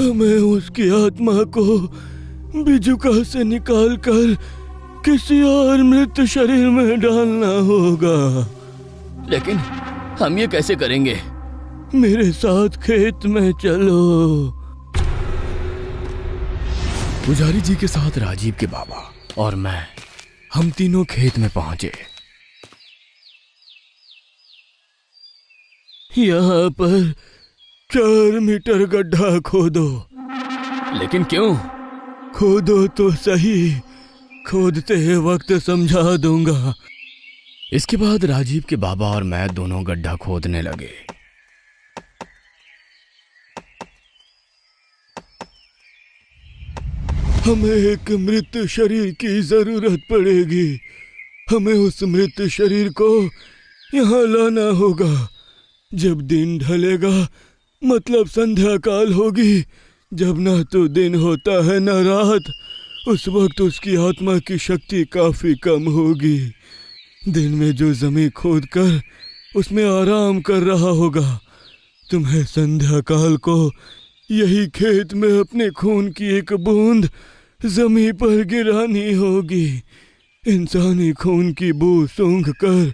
हमें उसकी आत्मा को बिजुका से निकालकर किसी और मृत शरीर में डालना होगा। लेकिन हम ये कैसे करेंगे? मेरे साथ खेत में चलो। पुजारी जी के साथ राजीव के बाबा और मैं, हम तीनों खेत में पहुंचे। यहाँ पर 4 मीटर गड्ढा खोदो। लेकिन क्यों? खोदो तो सही, खोदते वक्त समझा दूंगा। इसके बाद राजीव के बाबा और मैं दोनों गड्ढा खोदने लगे। हमें एक मृत शरीर की जरूरत पड़ेगी। हमें उस मृत शरीर को यहाँ लाना होगा। जब दिन ढलेगा, मतलब संध्या काल होगी, जब ना तो दिन होता है ना रात, उस वक्त उसकी आत्मा की शक्ति काफी कम होगी। दिन में जो जमीन खोद कर उसमें आराम कर रहा होगा, तुम्हें संध्या काल को यही खेत में अपने खून की एक बूंद जमीन पर गिरानी होगी। इंसानी खून की बू सूंघ कर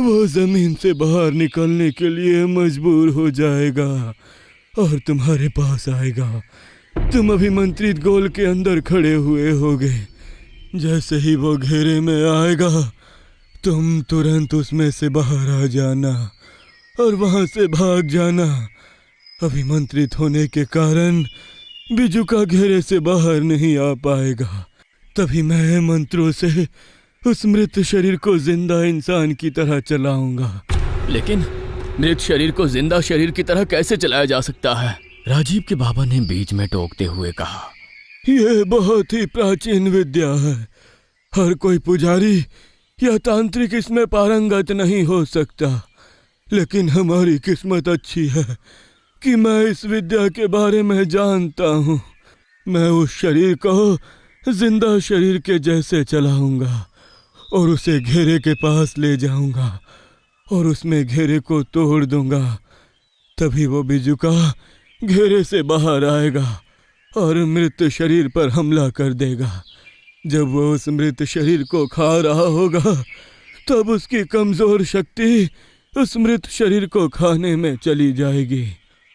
वो जमीन से बाहर निकलने के लिए मजबूर हो जाएगा और तुम्हारे पास आएगा। तुम अभिमंत्रित गोल के अंदर खड़े हुए होगे। जैसे ही वो घेरे में आएगा, तुम तुरंत उसमें से बाहर आ जाना और वहां से भाग जाना। अभिमंत्रित होने के कारण बिजुका घेरे से बाहर नहीं आ पाएगा। तभी मैं मंत्रों से उस मृत शरीर को जिंदा इंसान की तरह चलाऊंगा। लेकिन मृत शरीर को जिंदा शरीर की तरह कैसे चलाया जा सकता है? राजीव के बाबा ने बीच में टोकते हुए कहा। यह बहुत ही प्राचीन विद्या है। हर कोई पुजारी या तांत्रिक इसमें पारंगत नहीं हो सकता। लेकिन हमारी किस्मत अच्छी है कि मैं इस विद्या के बारे में जानता हूँ। मैं उस शरीर को जिंदा शरीर के जैसे चलाऊंगा और उसे घेरे के पास ले जाऊंगा और उसमें घेरे को तोड़ दूंगा। तभी वो बिजुका घेरे से बाहर आएगा और मृत शरीर पर हमला कर देगा। जब वो उस मृत शरीर को खा रहा होगा, तब उसकी कमजोर शक्ति उस मृत शरीर को खाने में चली जाएगी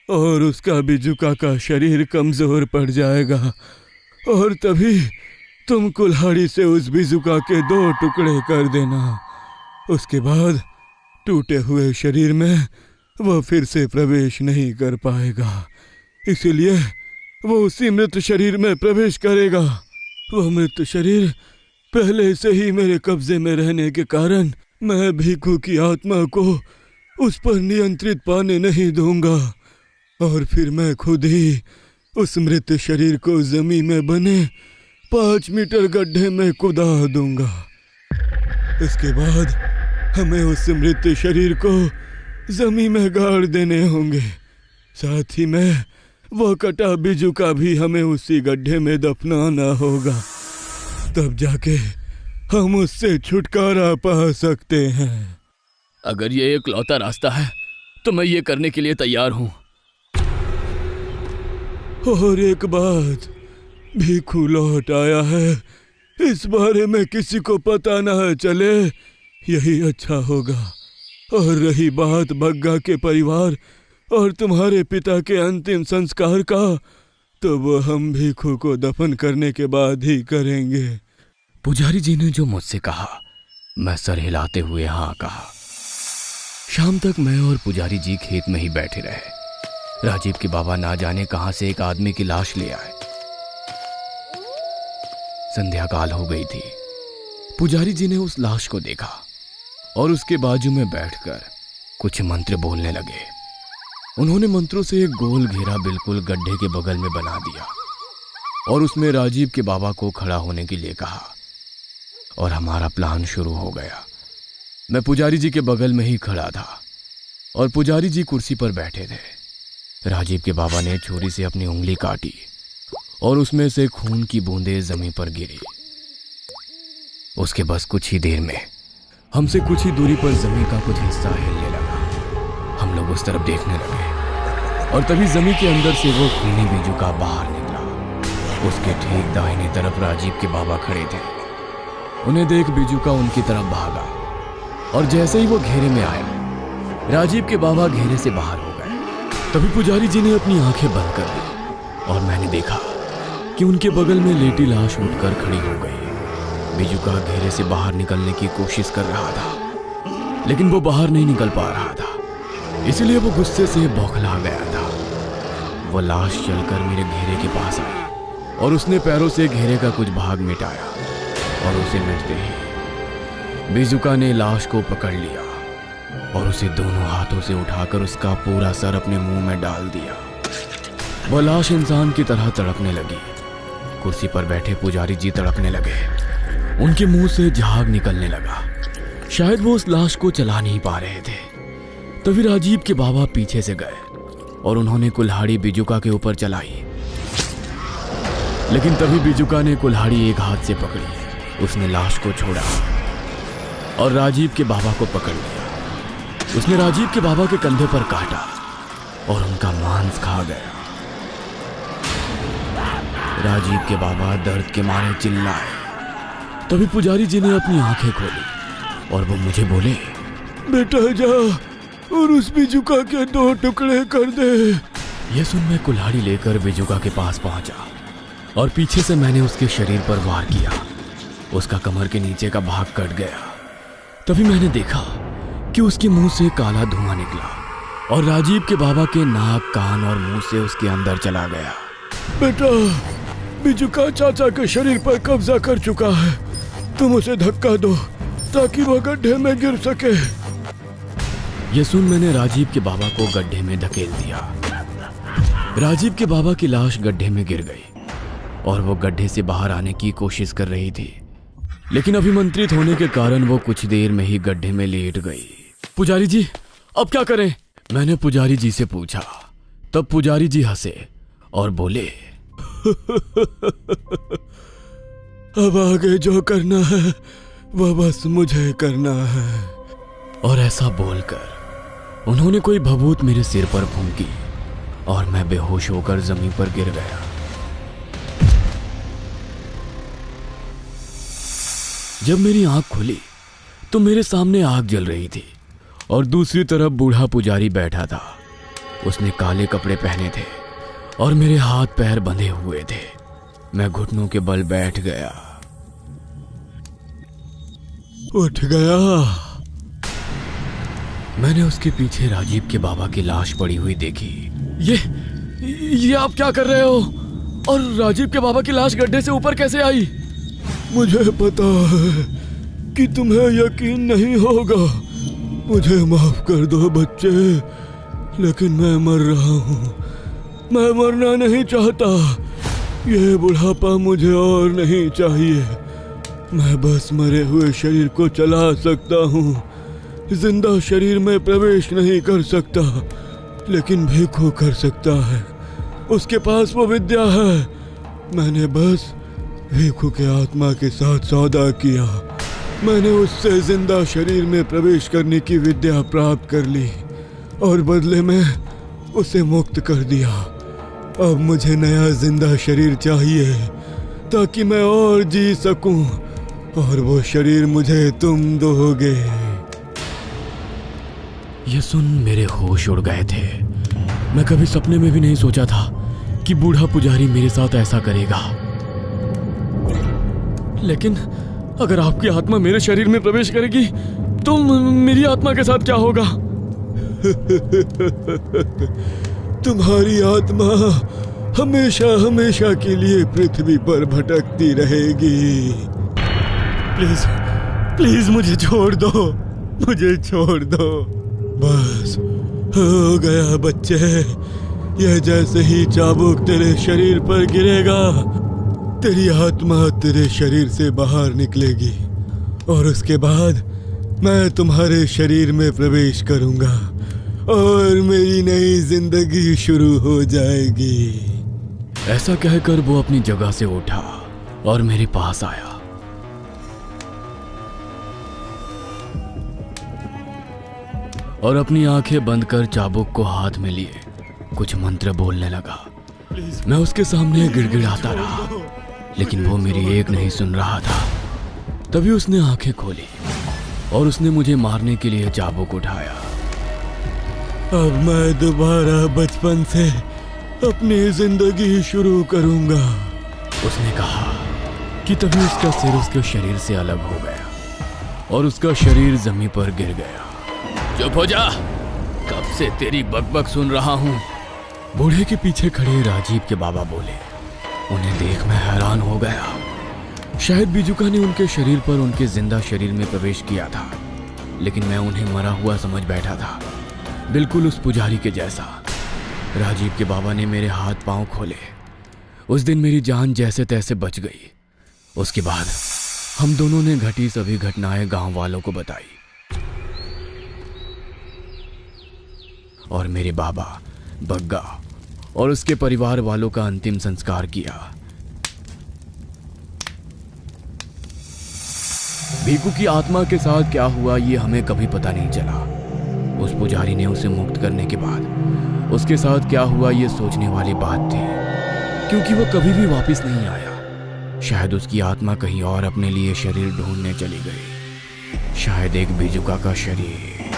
और उसका बिजुका का शरीर कमजोर पड़ जाएगा। और तभी तुम कुल्हाड़ी से उस बिजुका के 2 टुकड़े कर देना। उसके बाद टूटे हुए शरीर में वो फिर से प्रवेश नहीं कर पाएगा। इसीलिए वो उसी मृत शरीर में प्रवेश करेगा। वो मृत शरीर पहले से ही मेरे कब्जे में रहने के कारण मैं भिखू की आत्मा को उस पर नियंत्रित पाने नहीं दूंगा और फिर मैं खुद ही उस मृत शरीर को जमीन में बने 5 मीटर गड्ढे में कुदा दूंगा। इसके बाद हमें उस मृत शरीर को जमीन में गाड़ देने होंगे। साथ ही में वो कटा बिजुका भी हमें उसी गड्ढे में दफनाना होगा। तब जाके हम उससे छुटकारा पा सकते हैं। अगर ये इकलौता रास्ता है तो मैं ये करने के लिए तैयार हूँ। और एक बात, भिखू लौट आया है, इस बारे में किसी को पता ना चले, यही अच्छा होगा। और रही बात बग्गा के परिवार और तुम्हारे पिता के अंतिम संस्कार का, तो वो हम भिखू को दफन करने के बाद ही करेंगे। पुजारी जी ने जो मुझसे कहा, मैं सर हिलाते हुए हाँ कहा। शाम तक मैं और पुजारी जी खेत में ही बैठे रहे। राजीव के बाबा ना जाने कहां से एक आदमी की लाश ले आए। संध्या काल हो गई थी। पुजारी जी ने उस लाश को देखा और उसके बाजू में बैठकर कुछ मंत्र बोलने लगे। उन्होंने मंत्रों से एक गोल घेरा बिल्कुल गड्ढे के बगल में बना दिया और उसमें राजीव के बाबा को खड़ा होने के लिए कहा और हमारा प्लान शुरू हो गया। मैं पुजारी जी के बगल में ही खड़ा था और पुजारी जी कुर्सी पर बैठे थे। राजीव के बाबा ने छुरी से अपनी उंगली काटी और उसमें से खून की बूंदें जमीन पर गिरी। उसके बस कुछ ही देर में हमसे कुछ ही दूरी पर जमीन का कुछ हिस्सा हिलने लगा। हम लोग उस तरफ देखने लगे और तभी जमीन के अंदर से वो खूनी बिजुका बाहर निकला। उसके ठीक दाहिने तरफ राजीव के बाबा खड़े थे। उन्हें देख बिजुका उनकी तरफ भागा और जैसे ही वो घेरे में आया, राजीव के बाबा घेरे से बाहर हो गए। तभी पुजारी जी ने अपनी आंखें बंद कर दी और मैंने देखा कि उनके बगल में लेटी लाश उठकर खड़ी हो गई। बिजुका घेरे से बाहर निकलने की कोशिश कर रहा था, लेकिन वो बाहर नहीं निकल पा रहा था, इसलिए वो गुस्से से बौखला गया था। वो लाश चलकर मेरे घेरे के पास आई और उसने पैरों से घेरे का कुछ भाग मिटाया और उसे मिटते ही बिजुका ने लाश को पकड़ लिया और उसे दोनों हाथों से उठाकर उसका पूरा सर अपने मुंह में डाल दिया। वो लाश इंसान की तरह तड़पने लगी। कुर्सी पर बैठे पुजारी जी तड़पने लगे। उनके मुंह से झाग निकलने लगा। शायद वो उस लाश को चला नहीं पा रहे थे। तभी राजीव के बाबा पीछे से गए और उन्होंने कुल्हाड़ी बिजुका के ऊपर चलाई, लेकिन तभी बिजुका ने कुल्हाड़ी एक हाथ से पकड़ी। उसने लाश को छोड़ा और राजीव के बाबा को पकड़ लिया। उसने राजीव के बाबा के कंधे पर काटा और उनका मांस खा गया। राजीव के बाबा दर्द के मारे चिल्लाए। तभी पुजारी जी ने अपनी आंखें खोली और वो मुझे बोले, बेटा जा और उस बिजुका के 2 टुकड़े कर दे। यह सुन मैं कुल्हाड़ी लेकर बिजुका के पास पहुंचा और पीछे से मैंने उसके शरीर पर वार किया। उसका कमर के नीचे का भाग कट गया। तभी मैंने देखा कि उसके मुंह से काला धुआं निकला और राजीव के बाबा के नाक, कान और मुंह से उसके अंदर चला गया। बेटा, बिजुका चाचा के शरीर पर कब्जा कर चुका है। तुम उसे धक्का दो ताकि वह गड्ढे में गिर सके। यह सुन मैंने राजीव के बाबा को गड्ढे में धकेल दिया। राजीव के बाबा की लाश गड्ढे में गिर गई और वो गड्ढे से बाहर आने की कोशिश कर रही थी, लेकिन अभिमंत्रित होने के कारण वो कुछ देर में ही गड्ढे में लेट गई। पुजारी जी, अब क्या करें? मैंने पुजारी जी से पूछा। तब पुजारी जी हंसे और बोले, अब आगे जो करना है वह बस मुझे करना है। और ऐसा बोलकर उन्होंने कोई भभूत मेरे सिर पर फूंकी और मैं बेहोश होकर जमीन पर गिर गया। जब मेरी आंख खुली तो मेरे सामने आग जल रही थी और दूसरी तरफ बूढ़ा पुजारी बैठा था। उसने काले कपड़े पहने थे और मेरे हाथ पैर बंधे हुए थे। मैं घुटनों के बल बैठ गया। उठ गया। मैंने उसके पीछे राजीव के बाबा की लाश पड़ी हुई देखी। ये आप क्या कर रहे हो? और राजीव के बाबा की लाश गड्ढे से ऊपर कैसे आई? मुझे पता है कि तुम्हें यकीन नहीं होगा। मुझे माफ कर दो बच्चे, लेकिन मैं मर रहा हूँ। मैं मरना नहीं चाहता। ये बुढ़ापा मुझे और नहीं चाहिए। मैं बस मरे हुए शरीर को चला सकता हूँ। जिंदा शरीर में प्रवेश नहीं कर सकता, लेकिन भीखू कर सकता है। उसके पास वो विद्या है। मैंने बस भीखू के आत्मा के साथ सौदा किया। मैंने उससे जिंदा शरीर में प्रवेश करने की विद्या प्राप्त कर ली और बदले में उसे मुक्त कर दिया। अब मुझे नया जिंदा शरीर चाहिए ताकि मैं और जी सकूं, और वो शरीर मुझे तुम दोगे। ये सुन मेरे होश उड़ गए थे। मैं कभी सपने में भी नहीं सोचा था कि बूढ़ा पुजारी मेरे साथ ऐसा करेगा। लेकिन अगर आपकी आत्मा मेरे शरीर में प्रवेश करेगी तो मेरी आत्मा के साथ क्या होगा? तुम्हारी आत्मा हमेशा हमेशा के लिए पृथ्वी पर भटकती रहेगी। प्लीज प्लीज मुझे छोड़ दो, मुझे छोड़ दो। बस हो गया बच्चे। यह जैसे ही चाबुक तेरे शरीर पर गिरेगा, तेरी आत्मा तेरे शरीर से बाहर निकलेगी और उसके बाद मैं तुम्हारे शरीर में प्रवेश करूंगा और मेरी नई जिंदगी शुरू हो जाएगी। ऐसा कहकर वो अपनी जगह से उठा और मेरे पास आया। और अपनी आंखें बंद कर चाबुक को हाथ में लिए कुछ मंत्र बोलने लगा। मैं उसके सामने गिड़गिड़ाता रहा, लेकिन वो मेरी एक नहीं सुन रहा था। तभी उसने आंखें खोली और उसने मुझे मारने के लिए चाबुक उठाया। अब मैं दोबारा बचपन से अपनी जिंदगी शुरू करूंगा, उसने कहा कि तभी उसका सिर उसके शरीर से अलग हो गया और उसका शरीर जमीन पर गिर गया। चुप हो जा, कब से तेरी बकबक सुन रहा हूं। बूढ़े के पीछे खड़े राजीव के बाबा बोले। उन्हें देख मैं हैरान हो गया। शायद बीजुका ने उनके शरीर पर उनके जिंदा शरीर में प्रवेश किया था, लेकिन मैं उन्हें मरा हुआ समझ बैठा था, बिल्कुल उस पुजारी के जैसा। राजीव के बाबा ने मेरे हाथ पांव खोले। उस दिन मेरी जान जैसे तैसे बच गई। उसके बाद हम दोनों ने घटी सभी घटनाएं गांव वालों को बताई और मेरे बाबा, बग्गा और उसके परिवार वालों का अंतिम संस्कार किया। भीकू की आत्मा के साथ क्या हुआ ये हमें कभी पता नहीं चला। उस पुजारी ने उसे मुक्त करने के बाद उसके साथ क्या हुआ ये सोचने वाली बात थी, क्योंकि वो कभी भी वापस नहीं आया। शायद उसकी आत्मा कहीं और अपने लिए शरीर ढूंढने चली गई, शायद एक बीजुका का शरीर।